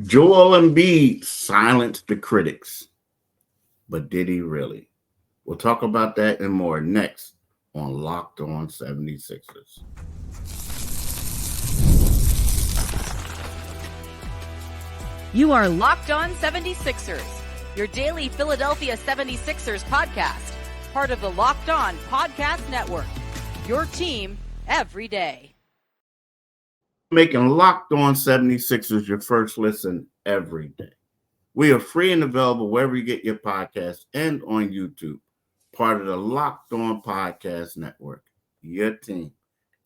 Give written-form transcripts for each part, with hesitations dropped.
Joel Embiid silenced the critics, but did he really? We'll talk about that and more next on Locked On 76ers. You are Locked On 76ers, your daily Philadelphia 76ers podcast, part of the Locked On Podcast Network, your team every day. Making Locked On 76ers your first listen every day. We are free and available wherever you get your podcasts and on YouTube, part of the Locked On Podcast Network, your team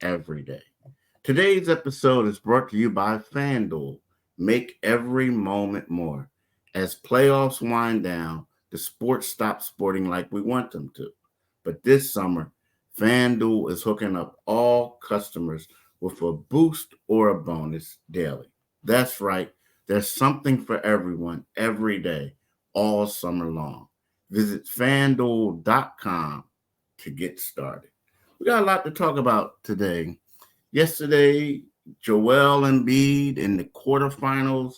every day. Today's episode is brought to you by FanDuel. Make every moment more. As playoffs wind down, the sports stop sporting like we want them to. But this summer, FanDuel is hooking up all customers with a boost or a bonus daily. That's right. There's something for everyone every day, all summer long. Visit FanDuel.com to get started. We got a lot to talk about today. Yesterday, Joel Embiid in the quarterfinals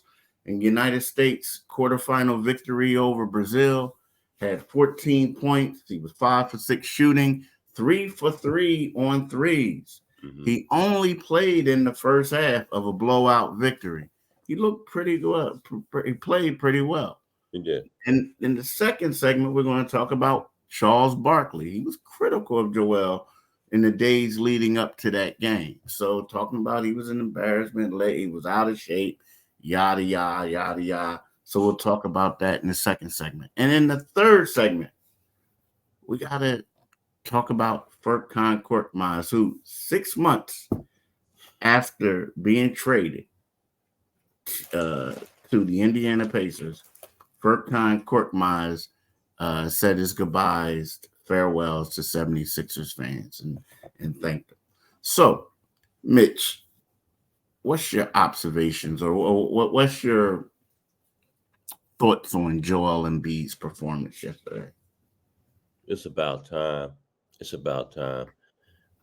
in United States quarterfinal victory over Brazil had 14 points. He was 5 for 6 shooting, 3 for 3 on threes. Mm-hmm. He only played in the first half of a blowout victory. He looked pretty good. He played pretty well. He did. And in the second segment, we're going to talk about Charles Barkley. He was critical of Joel in the days leading up to that game. So talking about he was an embarrassment, he was out of shape, yada, yada, yada, yada. So we'll talk about that in the second segment. And in the third segment, we got to talk about Furkan Korkmaz, who 6 months after being traded to the Indiana Pacers, Furkan Korkmaz said his goodbyes, farewells to 76ers fans and thanked them. So, Mitch, what's your observations or what's your thoughts on Joel Embiid's performance yesterday? It's about time. It's about time.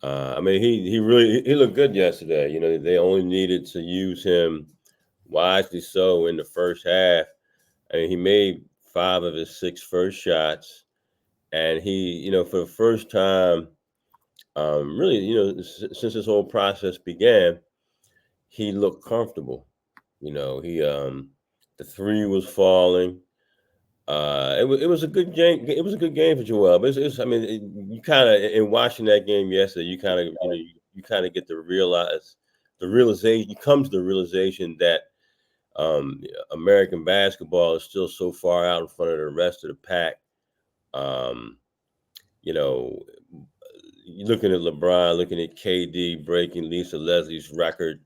I mean, he looked good yesterday. You know, they only needed to use him wisely so in the first half. I mean, he made 5 of his 6 first shots. And he, you know, for the first time, really, you know, since this whole process began, he looked comfortable. You know, the three was falling. It was a good game. It was a good game for Joel. But you kind of in watching that game yesterday, you kind of, you know, you kind of get to realization. You come to the realization that American basketball is still so far out in front of the rest of the pack. You know, looking at LeBron, looking at KD breaking Lisa Leslie's record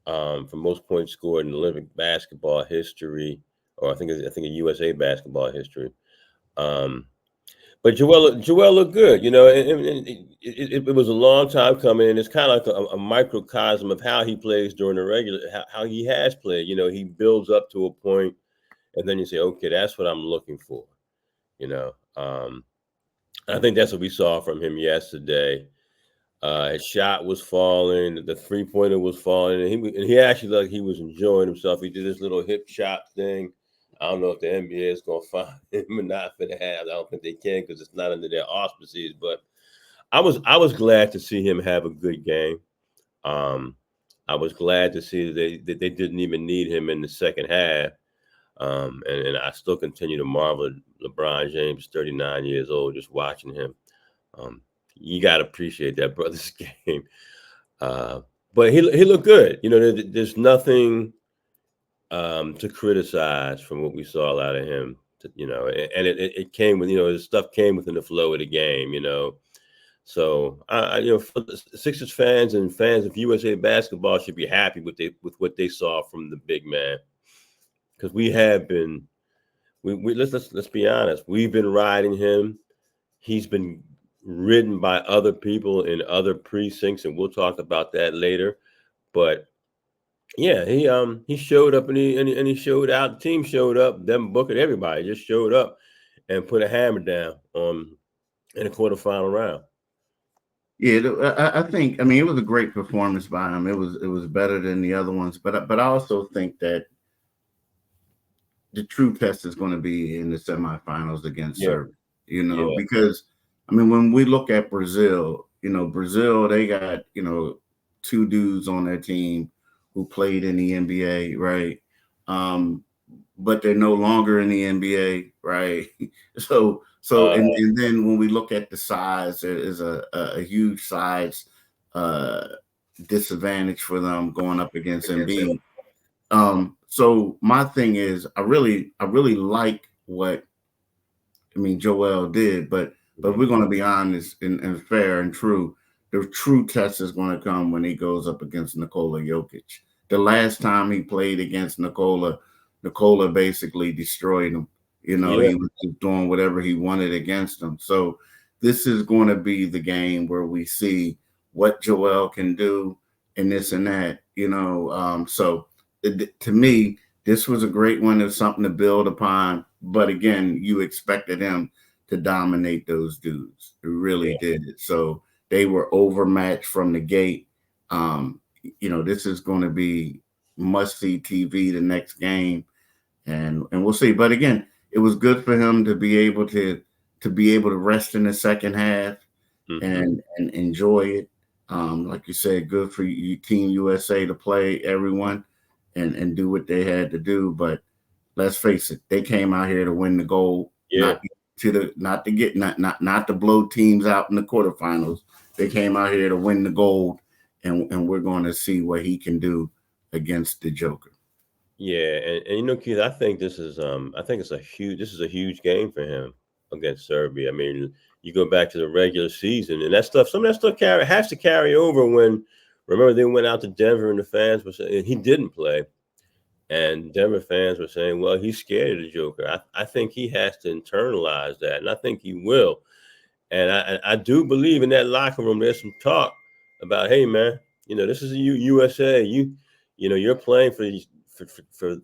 for most points scored in Olympic basketball history, or I think a USA basketball history. But Joel looked good, you know, and it was a long time coming, and it's kind of like a microcosm of how he plays during the regular, how he has played. You know, he builds up to a point, and then you say, okay, that's what I'm looking for, you know. I think that's what we saw from him yesterday. His shot was falling, the 3-pointer was falling, and he actually looked like he was enjoying himself. He did this little hip chop thing. I don't know if the NBA is going to find him or not for that. I don't think they can because it's not under their auspices. But I was glad to see him have a good game. I was glad to see that they didn't even need him in the second half. And I still continue to marvel at LeBron James, 39 years old, just watching him. You got to appreciate that brother's game. But he looked good. You know, there's nothing to criticize from what we saw out of him. You know, and it came with, you know, his stuff came within the flow of the game, you know. So, you know, for the Sixers fans and fans of USA basketball should be happy with what they saw from the big man. Because we have been, let's be honest, we've been riding him. He's been ridden by other people in other precincts, and we'll talk about that later. But yeah, he showed up and he showed out. The team showed up. Them Booker, everybody just showed up and put a hammer down in the quarterfinal round. Yeah, I think. I mean, it was a great performance by him. It was better than the other ones, but I also think that the true test is going to be in the semifinals against Yeah, Serbia, yeah, because I mean, when we look at Brazil, Brazil, they got, two dudes on their team who played in the NBA, right? Um, but they're no longer in the NBA, right? So, uh, and then when we look at the size, there is a huge size uh, disadvantage for them going up against against him. Embiid. So my thing is, I really like what Joel did, but Mhm. we're going to be honest and fair and true. The true test is going to come when he goes up against Nikola Jokic. The last time he played against Nikola basically destroyed him. Yeah, He was just doing whatever he wanted against him. So this is going to be the game where we see what Joel can do and this and that. So to me, this was a great one. It was something to build upon. But again, you expected him to dominate those dudes. It really yeah, did. So they were overmatched from the gate. This is going to be must see TV the next game, and we'll see. But again, it was good for him to be able to rest in the second half hmm, and enjoy it. Like you said, good for you, Team USA to play everyone and do what they had to do. But let's face it, they came out here to win the gold, yeah, not to blow teams out in the quarterfinals. They came out here to win the gold, and we're going to see what he can do against the Joker. yeah. And Keith, I think this is a huge game for him against Serbia. I mean, you go back to the regular season, and some of that stuff has to carry over. Remember, they went out to Denver, and the fans were saying he didn't play. And Denver fans were saying, well, he's scared of the Joker. I think he has to internalize that, and I think he will. And I do believe in that locker room, there's some talk about, hey, man, this is USA. You're playing for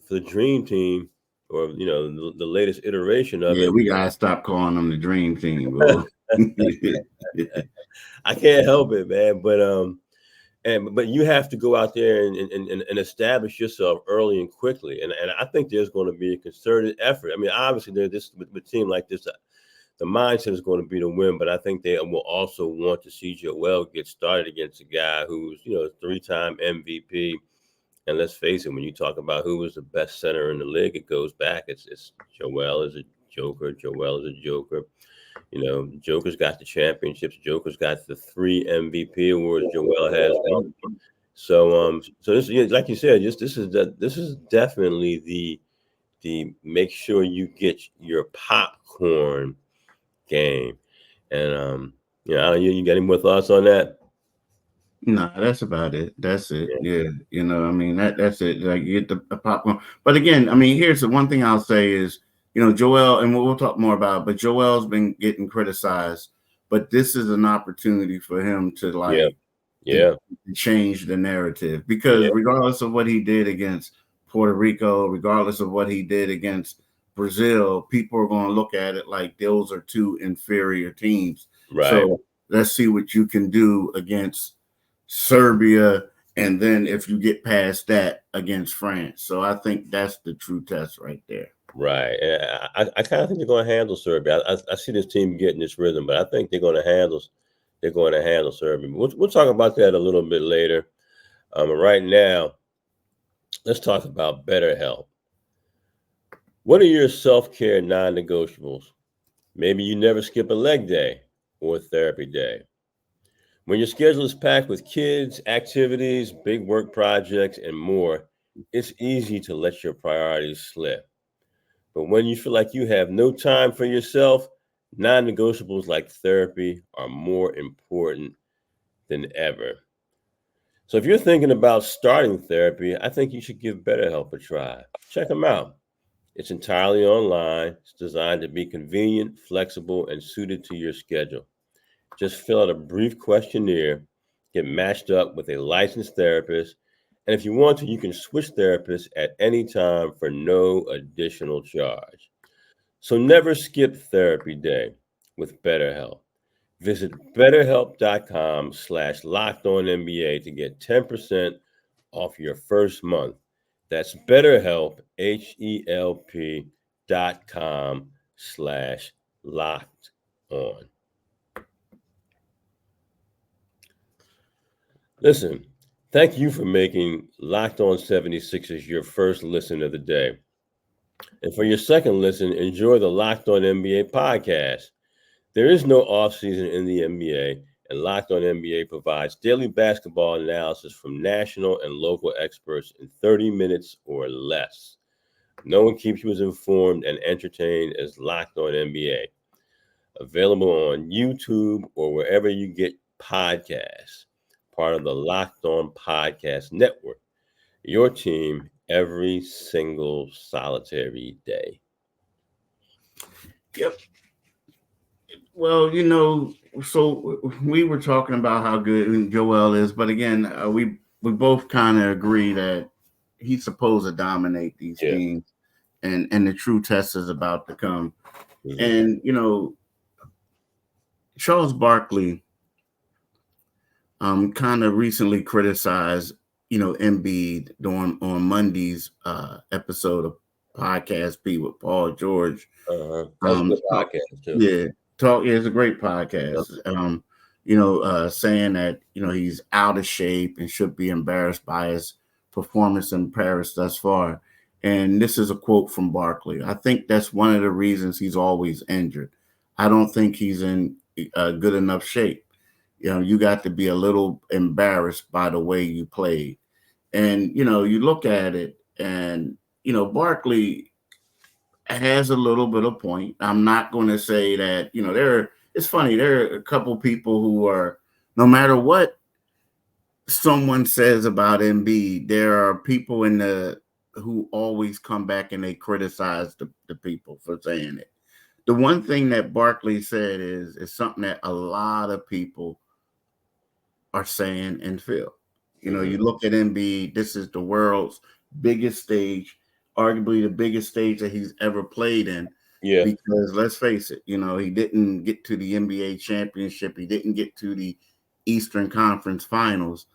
the dream team, or the latest iteration of Yeah, it. we gotta stop calling them the dream team, bro. I can't help it, man. But you have to go out there and establish yourself early and quickly. And I think there's going to be a concerted effort. I mean, obviously, with a team like this, the mindset is going to be to win, but I think they will also want to see Joel get started against a guy who's, three-time MVP. And let's face it, when you talk about who was the best center in the league, it goes back. It's Joel is a joker. Joel is a joker. Joker's got the championships. Joker's got the 3 MVP awards. Joel has one. So this, like you said, this is definitely the make sure you get your popcorn game. And you got any more thoughts on that? No, that's about it. That's it. Yeah, that's it. Like you get the popcorn. But again, here's the one thing I'll say is, Joel, and we'll talk more about it, but Joel's been getting criticized, but this is an opportunity for him to Yeah, to yeah, change the narrative, because yeah, regardless of what he did against Puerto Rico, regardless of what he did against Brazil, people are going to look at it like those are two inferior teams. right, So let's see what you can do against Serbia, and then if you get past that, against France. So I think that's the true test right there. right. And I kind of think they're going to handle Serbia. I see this team getting this rhythm, but I think they're going to handle Serbia. We'll talk about that a little bit later. Right now, let's talk about better health. What are your self-care non-negotiables? Maybe you never skip a leg day or therapy day. When your schedule is packed with kids, activities, big work projects, and more, it's easy to let your priorities slip. But when you feel like you have no time for yourself, non negotiables like therapy are more important than ever. So if you're thinking about starting therapy, I think you should give BetterHelp a try. Check them out. It's entirely online. It's designed to be convenient, flexible, and suited to your schedule. Just fill out a brief questionnaire, get matched up with a licensed therapist, and if you want to, you can switch therapists at any time for no additional charge. So never skip therapy day with BetterHelp. Visit betterhelp.com/lockedonnba to get 10% off your first month. That's BetterHelp, HELP.com/locked on. Listen, thank you for making Locked On 76ers your first listen of the day. And for your second listen, enjoy the Locked On NBA podcast. There is no offseason in the NBA, and Locked On NBA provides daily basketball analysis from national and local experts in 30 minutes or less. No one keeps you as informed and entertained as Locked On NBA. Available on YouTube or wherever you get podcasts. Part of the Locked On Podcast Network. Your team every single solitary day. Yep. Well, so we were talking about how good Joel is, but again, we both kind of agree that he's supposed to dominate these teams, and the true test is about to come. Mm-hmm. And Charles Barkley kind of recently criticized Embiid on Monday's episode of Podcast B with Paul George. That's a good podcast too. Yeah, it's a great podcast. Saying that he's out of shape and should be embarrassed by his performance in Paris thus far. And this is a quote from Barkley. I think that's one of the reasons he's always injured. I don't think he's in good enough shape. You got to be a little embarrassed by the way you played. And, you look at it and, Barkley has a little bit of point. I'm not going to say that, it's funny. There are a couple people who are, no matter what someone says about Embiid, there are people who always come back and they criticize the people for saying it. The one thing that Barkley said is something that a lot of people are saying and feel. You look at Embiid, this is the world's biggest stage, arguably the biggest stage that he's ever played in. Yeah. Because let's face it, he didn't get to the NBA championship. He didn't get to the Eastern Conference Finals.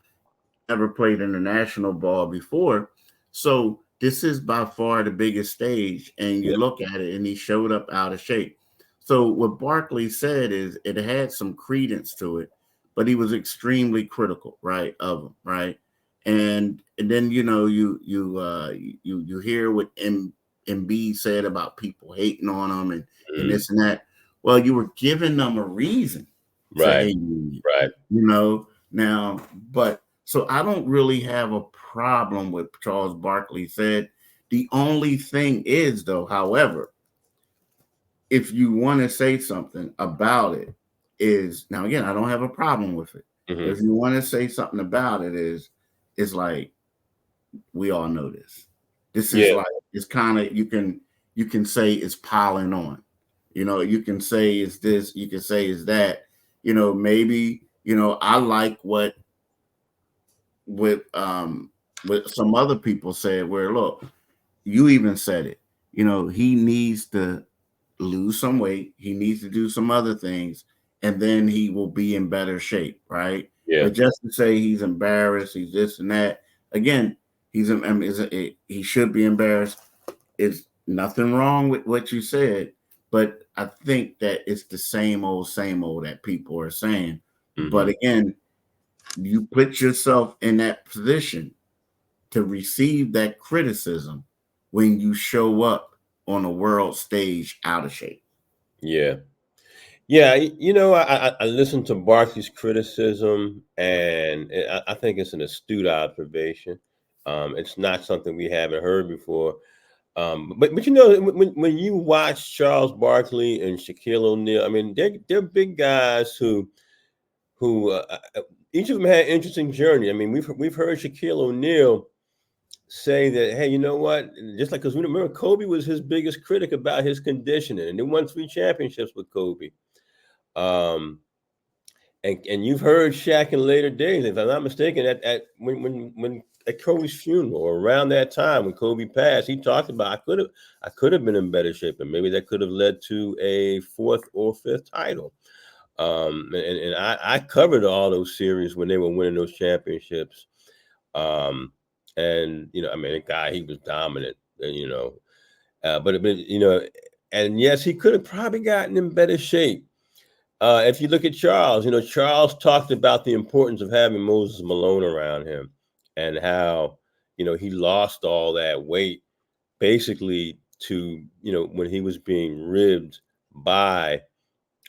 Never played international ball before. So this is by far the biggest stage. And you look at it and he showed up out of shape. So what Barkley said is it had some credence to it, but he was extremely critical, right, of him, right? And then you hear what Embiid said about people hating on him and this and that. Well, you were giving them a reason to hate you, right? Now, but so I don't really have a problem with Charles Barkley said. The only thing is, though, however, if you want to say something about it, is now again, I don't have a problem with it. Mm-hmm. But if you want to say something about it, is like we all know this. This is like it's kind of you can say it's piling on. You can say it's this, you can say it's that. Maybe I like what some other people said. Where look, you even said it. He needs to lose some weight. He needs to do some other things. And then he will be in better shape, right? Yeah. But just to say he's embarrassed, he's this and that. Again, he should be embarrassed. It's nothing wrong with what you said, but I think that it's the same old that people are saying. Mm-hmm. But again, you put yourself in that position to receive that criticism when you show up on a world stage out of shape. Yeah. Yeah, I listened to Barkley's criticism, and I think it's an astute observation. It's not something we haven't heard before. But when you watch Charles Barkley and Shaquille O'Neal, I mean, they're big guys who each of them had an interesting journey. I mean, we've heard Shaquille O'Neal say that, hey, you know what? Just like, because we remember Kobe was his biggest critic about his conditioning, and they won 3 championships with Kobe. And you've heard Shaq in later days, if I'm not mistaken, when at Kobe's funeral or around that time when Kobe passed, he talked about I could have been in better shape, and maybe that could have led to a 4th or 5th title. And I covered all those series when they were winning those championships. And, I mean, the guy, he was dominant, but, and yes, he could have probably gotten in better shape. If you look at Charles, Charles talked about the importance of having Moses Malone around him and how, he lost all that weight basically to, when he was being ribbed by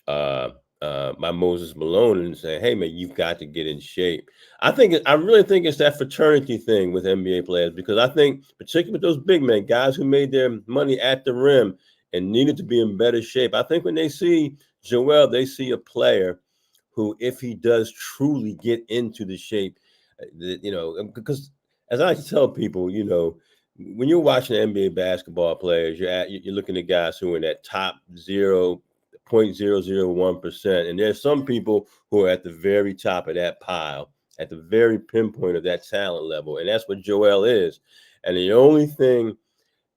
Moses Malone and saying, "Hey man, you've got to get in shape." I really think it's that fraternity thing with NBA players, because I think, particularly with those big men, guys who made their money at the rim and needed to be in better shape. I think when they see Joel, they see a player who, if he does truly get into the shape, because as I like to tell people, when you're watching NBA basketball players, you're looking at guys who are in that top 0.001%. And there's some people who are at the very top of that pile, at the very pinpoint of that talent level. And that's what Joel is. And the only thing,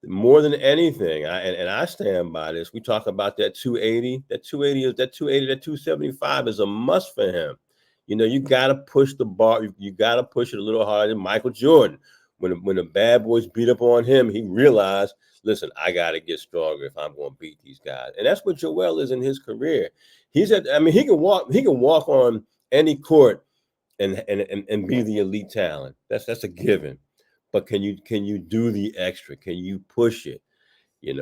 more than anything, I stand by this, we talk about that 280. That 275 is a must for him. You got to push the bar. You got to push it a little harder than Michael Jordan. When the bad boys beat up on him, he realized, listen, I got to get stronger if I'm going to beat these guys. And that's what Joel is in his career. He can walk on any court and be the elite talent. That's a given. But can you do the extra? Can you push it? Can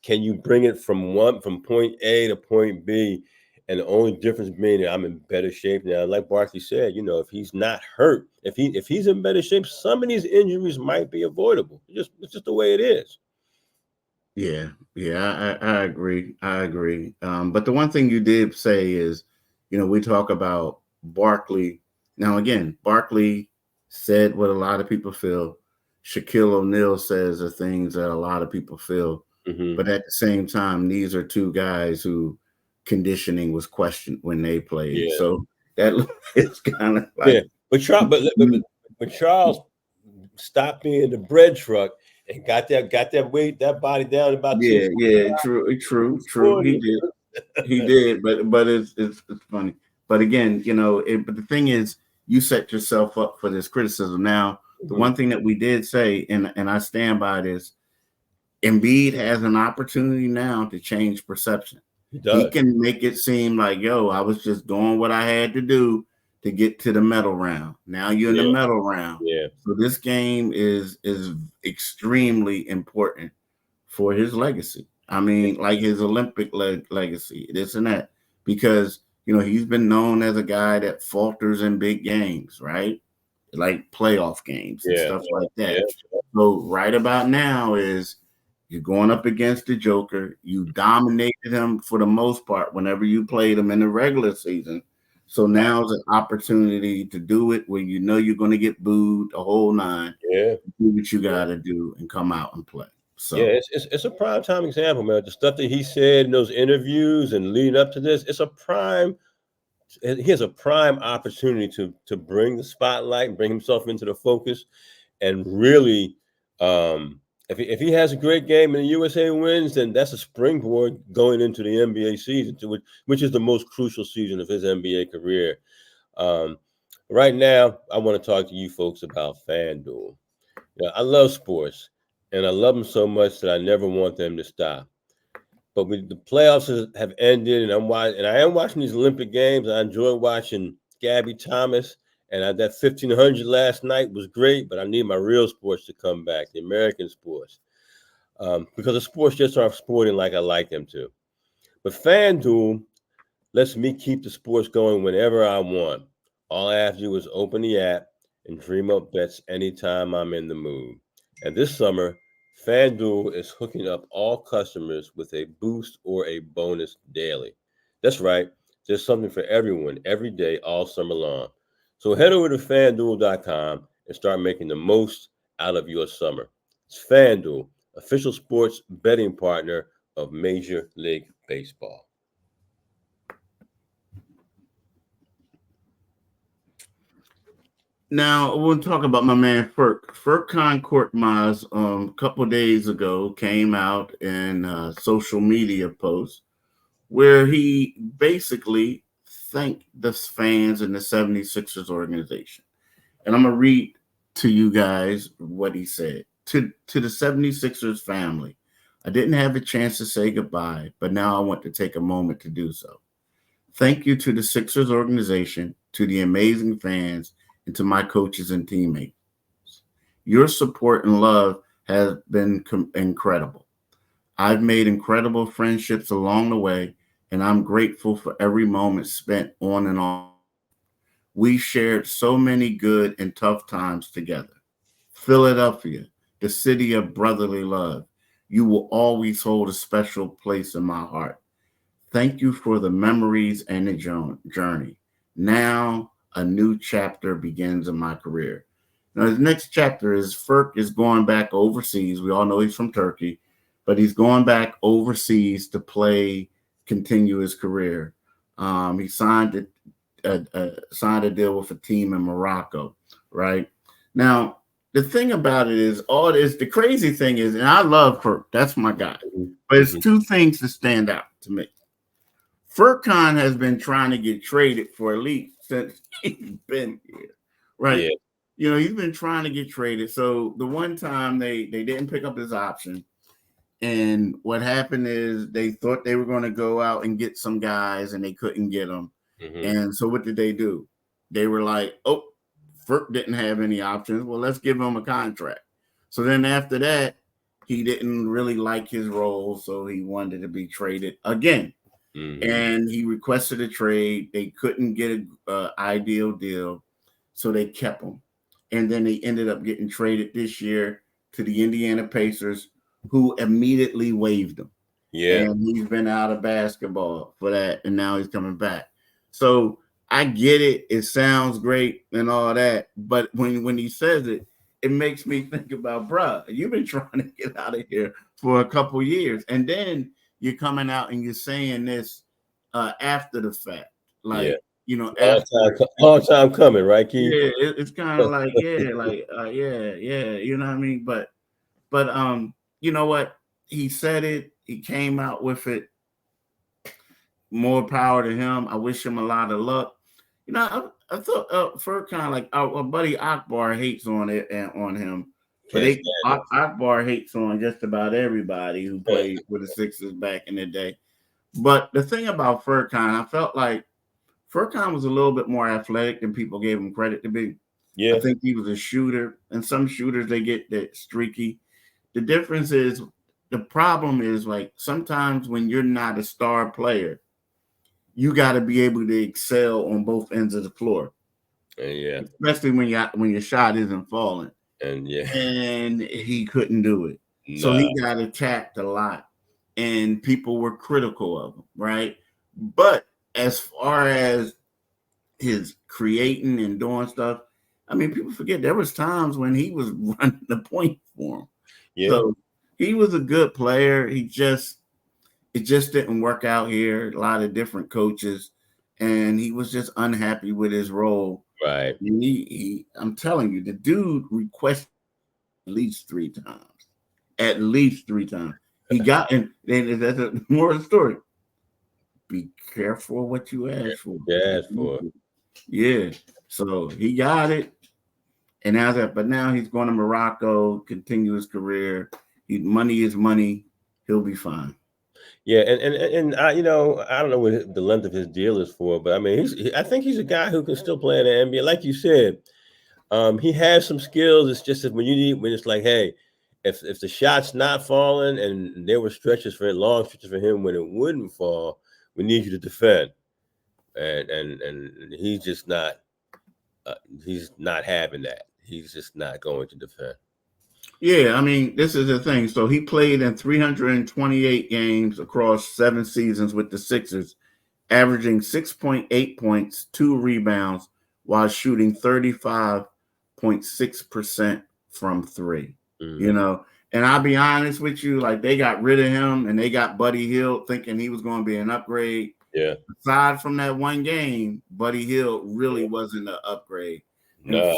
you bring it from point A to point B? And the only difference being that I'm in better shape now. Like Barkley said, if he's not hurt, if he's in better shape, some of these injuries might be avoidable. It's just the way it is. Yeah, I agree. But the one thing you did say is, we talk about Barkley. Now, again, Barkley said what a lot of people feel. Shaquille O'Neal says the things that a lot of people feel. Mm-hmm. But at the same time, these are two guys who conditioning was questioned when they played. Yeah. So that is kind of like. Yeah. But Charles stopped being the bread truck and got that body down about true. He did, but it's funny. But again, but the thing is, you set yourself up for this criticism. Now, the one thing that we did say, and I stand by this, Embiid has an opportunity now to change perception. He can make it seem like, yo, I was just doing what I had to do to get to the medal round. Now you're in the medal round. Yeah. So this game is extremely important for his legacy. I mean, like his Olympic legacy, this and that, because, he's been known as a guy that falters in big games, right? Like playoff games and stuff like that. Yeah. So right about now is you're going up against the Joker. You dominated him for the most part whenever you played him in the regular season. So now's an opportunity to do it when you're going to get booed the whole nine. Yeah. Do what you got to do and come out and play. So yeah, it's a prime time example, man. The stuff that he said in those interviews and leading up to this, he has a prime opportunity to bring the spotlight and bring himself into the focus, and really, if he has a great game and the USA wins, then that's a springboard going into the NBA season, which is the most crucial season of his NBA career. Right now, I want to talk to you folks about FanDuel. I love sports, and I love them so much that I never want them to stop. But the playoffs have ended, and I am watching these Olympic games. I enjoy watching Gabby Thomas, and that 1500 last night was great. But I need my real sports to come back, the American sports, because the sports just aren't sporting like I like them to. But FanDuel lets me keep the sports going whenever I want. All I have to do is open the app and dream up bets anytime I'm in the mood. And this summer, FanDuel is hooking up all customers with a boost or a bonus daily. That's right. There's something for everyone every day, all summer long. So head over to FanDuel.com and start making the most out of your summer. It's FanDuel, official sports betting partner of Major League Baseball. Now I want to talk about my man Ferk. Furkan Korkmaz a couple of days ago came out in a social media post where he basically thanked the fans and the 76ers organization. And I'm going to read to you guys what he said. To the 76ers family, I didn't have a chance to say goodbye, but now I want to take a moment to do so. Thank you to the Sixers organization, to the amazing fans, and to my coaches and teammates. Your support and love has been incredible. I've made incredible friendships along the way, and I'm grateful for every moment spent on and off. We shared so many good and tough times together. Philadelphia, the city of brotherly love, you will always hold a special place in my heart. Thank you for the memories and the journey. Now, a new chapter begins in my career. Now, the next chapter is Ferk is going back overseas. We all know he's from Turkey, but he's going back overseas to continue his career. He signed a deal with a team in Morocco, right? Now, the thing about it is, all this, the crazy thing is, and I love Ferk, that's my guy, but it's two things that stand out to me. Furkan has been trying to get traded for Elite since he's been here, right? Yeah. You know, he's been trying to get traded. So the one time they didn't pick up his option, and what happened is they thought they were going to go out and get some guys, and they couldn't get them. And so what did they do? They were like, oh, Furk didn't have any options. Well, let's give him a contract. So then after that, he didn't really like his role, so he wanted to be traded again. And he requested a trade. They couldn't get an ideal deal, so they kept him. And then they ended up getting traded this year to the Indiana Pacers, who immediately waived him. Yeah. And he's been out of basketball for that, and now he's coming back. So I get it. It sounds great and all that. But when he says it, it makes me think about, bruh, you've been trying to get out of here for a couple years. And then you're coming out and you're saying this after the fact. Like, you know, long time coming, right, Keith? Yeah, it's kind of like, yeah, you know what I mean? But you know what? He said it, he came out with it. More power to him. I wish him a lot of luck. You know, I thought for kind of like our buddy Akbar hates on it and on him, but Akbar hates on just about everybody who played with the Sixers back in the day. But the thing about Furkan, I felt like Furkan was a little bit more athletic than people gave him credit to be. Yeah, I think he was a shooter, and some shooters they get that streaky. The difference is, the problem is, like, sometimes when you're not a star player, you got to be able to excel on both ends of the floor. Yeah, especially when your shot isn't falling. And he couldn't do it. Nah. So he got attacked a lot, and people were critical of him, right? But as far as his creating and doing stuff, I mean, people forget there was times when he was running the point for him. Yeah. So he was a good player. It just didn't work out here. A lot of different coaches, and he was just unhappy with his role. Right. And I'm telling you, the dude requested at least 3 times. At least 3 times. He got, and that's a more of the story. Be careful what you ask for. Yeah. So he got it. And now he's going to Morocco, continue his career. Money is money. He'll be fine. Yeah, and I, I don't know what the length of his deal is for, but I mean, I think he's a guy who can still play in the NBA. Like you said, he has some skills. It's just that when it's like, hey, if the shot's not falling, and there were long stretches for him when it wouldn't fall, we need you to defend. And he's just not. He's not having that. He's just not going to defend. Yeah, I mean, this is the thing. So he played in 328 games across 7 seasons with the Sixers, averaging 6.8 points, 2 rebounds, while shooting 35.6% from 3. Mm-hmm. And I'll be honest with you, like, they got rid of him and they got Buddy Hield thinking he was going to be an upgrade. Yeah. Aside from that one game, Buddy Hield really wasn't an upgrade. No.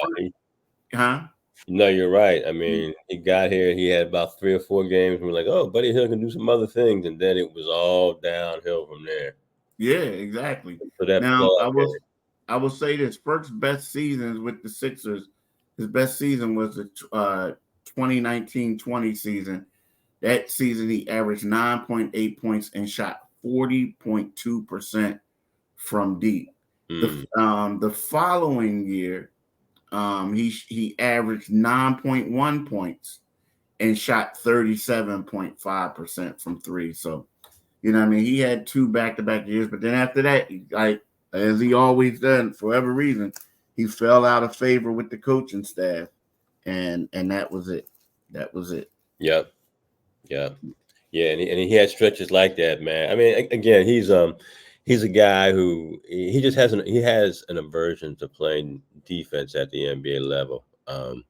No, you're right. I mean, he got here, he had about 3 or 4 games. And we're like, oh, Buddy Hield can do some other things. And then it was all downhill from there. Yeah, exactly. So that now, I will say this: Burke's best seasons with the Sixers, His best season was the 2019-20 season. That season, he averaged 9.8 points and shot 40.2% from deep. The following year, he averaged 9.1 points and shot 37.5% from three. So, you know what I mean? He had 2 back-to-back years, but then after that, like as he always done, for whatever reason, he fell out of favor with the coaching staff, and that was it. That was it. Yep. Yeah. Yeah, and he had stretches like that, man. I mean, again, he's a guy who he has an aversion to playing defense at the NBA level. And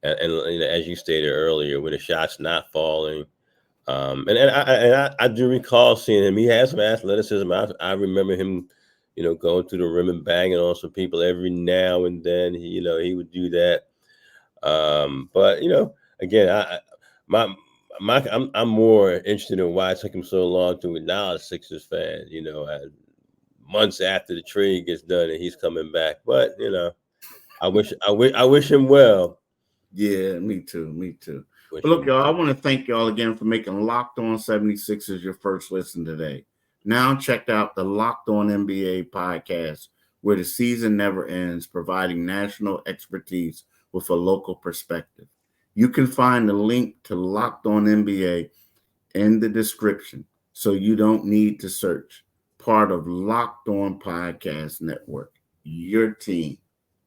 you know, as you stated earlier, when the shot's not falling, and I do recall seeing him. He has some athleticism. I remember him, you know, going to the rim and banging on some people every now and then. He would do that. But you know, again, I'm more interested in why it took him so long to acknowledge Sixers fan. You know, months after the trade gets done and he's coming back. But you know, I wish him well. Yeah, me too. Me too. But look, y'all, I want to thank y'all again for making Locked On 76ers your first listen today. Now check out the Locked On NBA podcast, where the season never ends, providing national expertise with a local perspective. You can find the link to Locked On NBA in the description, so you don't need to search. Part of Locked On Podcast Network, your team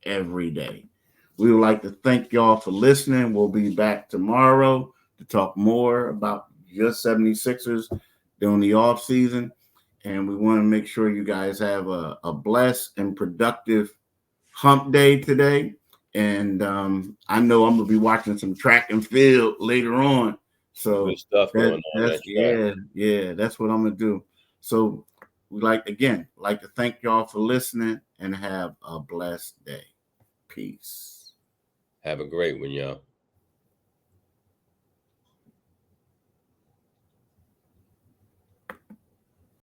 every day. We would like to thank y'all for listening. We'll be back tomorrow to talk more about your 76ers during the off season. And we want to make sure you guys have a blessed and productive hump day today. And I know I'm going to be watching some track and field later on. So good stuff going on. Yeah, that's what I'm going to do. So we like to thank y'all for listening and have a blessed day. Peace. Have a great one, y'all.